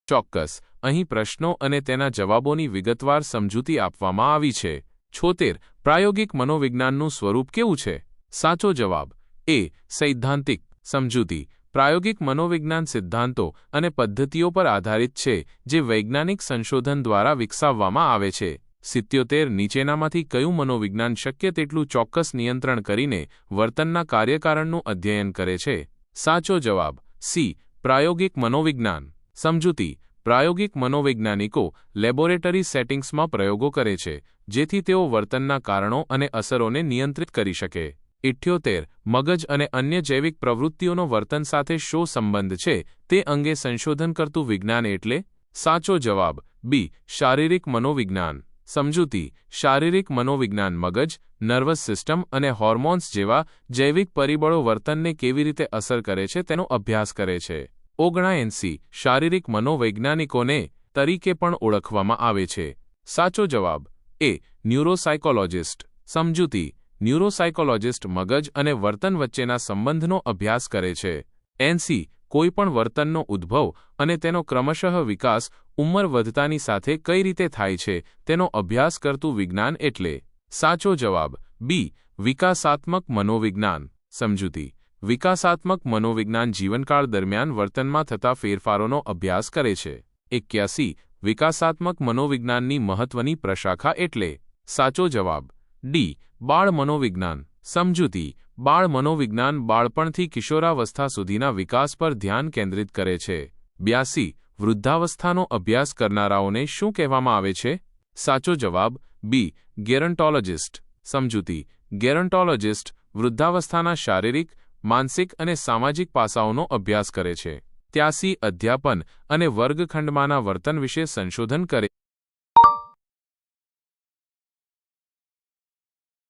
ચોક્કસ, અહીં પ્રશ્નો અને તેના જવાબોની વિગતવાર સમજૂતી આપવામાં આવી છે. 76. પ્રાયોગિક મનોવિજ્ઞાનનું સ્વરૂપ કેવું છે? સાચો જવાબ એ. સૈદ્ધાંતિક સમજૂતી. પ્રાયોગિક મનોવિજ્ઞાન સિદ્ધાંતો અને પદ્ધતિઓ પર આધારિત છે જે વૈજ્ઞાનિક સંશોધન દ્વારા વિકસાવવામાં આવે છે. 77. નીચેનામાંથી કયું મનોવિજ્ઞાન શક્ય તેટલું ચોક્કસ નિયંત્રણ કરીને વર્તનના કાર્યકારણનું અધ્યયન કરે છે? સાચો જવાબ સી. પ્રાયોગિક મનોવિજ્ઞાન સમજૂતી. પ્રાયોગિક મનોવૈજ્ઞાનિકો લેબોરેટરી સેટિંગ્સમાં પ્રયોગો કરે છે જેથી તેઓ વર્તનના કારણો અને અસરોને નિયંત્રિત કરી શકે. 78. મગજ અને અન્ય જૈવિક પ્રવૃત્તિઓનો વર્તન સાથે શો સંબંધ છે તે અંગે સંશોધન કરતું વિજ્ઞાન એટલે? સાચો જવાબ બી. શારીરિક મનોવિજ્ઞાન સમજૂતી. શારીરિક મનોવિજ્ઞાન મગજ, નર્વસ સિસ્ટમ અને હોર્મોન્સ જેવા જૈવિક પરિબળો વર્તનને કેવી રીતે અસર કરે છે તેનો અભ્યાસ કરે છે. 79. શારીરિક મનોવૈજ્ઞાનિકોને તરીકે પણ ઓળખવામાં આવે છે. સાચો જવાબ એ. ન્યુરોસાયકોલોજિસ્ટ સમજૂતી. ન્યુરોસાયકોલોજિસ્ટ મગજ અને વર્તન વચ્ચેના સંબંધનો અભ્યાસ કરે છે. 80. કોઈપણ વર્તનનો ઉદ્ભવ અને તેનો ક્રમશઃ વિકાસ ઉંમર વધતાની સાથે કઈ રીતે થાય છે તેનો અભ્યાસ કરતું વિજ્ઞાન એટલે? સાચો જવાબ બી. વિકાસાત્મક મનોવિજ્ઞાન સમજૂતી. વિકાસાત્મક મનોવિજ્ઞાન જીવનકાળ દરમિયાન વર્તનમાં થતા ફેરફારોનો અભ્યાસ કરે છે. 81. વિકાસાત્મક મનોવિજ્ઞાનની મહત્વની પ્રશાખા એટલે? સાચો જવાબ ડી. બાળ મનોવિજ્ઞાન સમજૂતી. બાળ મનોવિજ્ઞાન બાળપણથી કિશોરાવસ્થા સુધીના વિકાસ પર ધ્યાન કેન્દ્રિત કરે છે. 82. વૃદ્ધાવસ્થાનો અભ્યાસ કરનારાઓને શું કહેવામાં આવે છે? સાચો જવાબ બી. ગેરન્ટોલોજિસ્ટ સમજૂતી. ગેરન્ટોલોજિસ્ટ વૃદ્ધાવસ્થાના શારીરિક, માનસિક અને સામાજિક પાસાઓનો અભ્યાસ કરે છે. 83. અધ્યાપન અને વર્ગખંડમાંના વર્તન વિશે સંશોધન કરે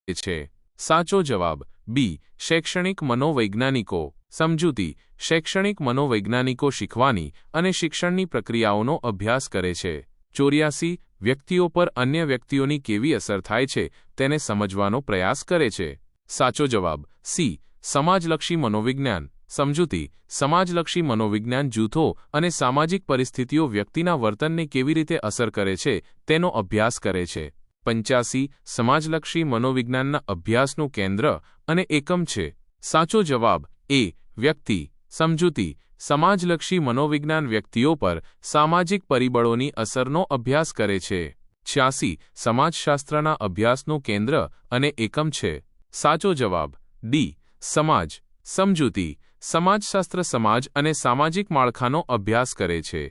છે. સાચો જવાબ બી. શૈક્ષણિક મનોવૈજ્ઞાનિકો સમજૂતી. શૈક્ષણિક મનોવૈજ્ઞાનિકો શીખવાની અને શિક્ષણની પ્રક્રિયાઓનો અભ્યાસ કરે છે. 84. વ્યક્તિઓ પર અન્ય વ્યક્તિઓની કેવી અસર થાય છે તેને સમજવાનો પ્રયાસ કરે છે. સાચો જવાબ સી. સમાજલક્ષી મનોવિજ્ઞાન સમજૂતી. સમાજલક્ષી મનોવિજ્ઞાન જૂથો અને સામાજિક પરિસ્થિતિઓ વ્યક્તિના વર્તનને કેવી રીતે અસર કરે છે તેનો અભ્યાસ કરે છે. 85. સમાજલક્ષી મનોવિજ્ઞાનના અભ્યાસનું કેન્દ્ર અને એકમ છે. સાચો જવાબ એ. વ્યક્તિ સમજૂતી. સમાજલક્ષી મનોવિજ્ઞાન વ્યક્તિઓ પર સામાજિક પરિબળોની અસરનો અભ્યાસ કરે છે. 86. સમાજશાસ્ત્રના અભ્યાસનું કેન્દ્ર અને એકમ છે. સાચો જવાબ ડી. સમાજ સમજૂતી. સમાજશાસ્ત્ર સમાજ અને સામાજિક માળખાનો અભ્યાસ કરે છે.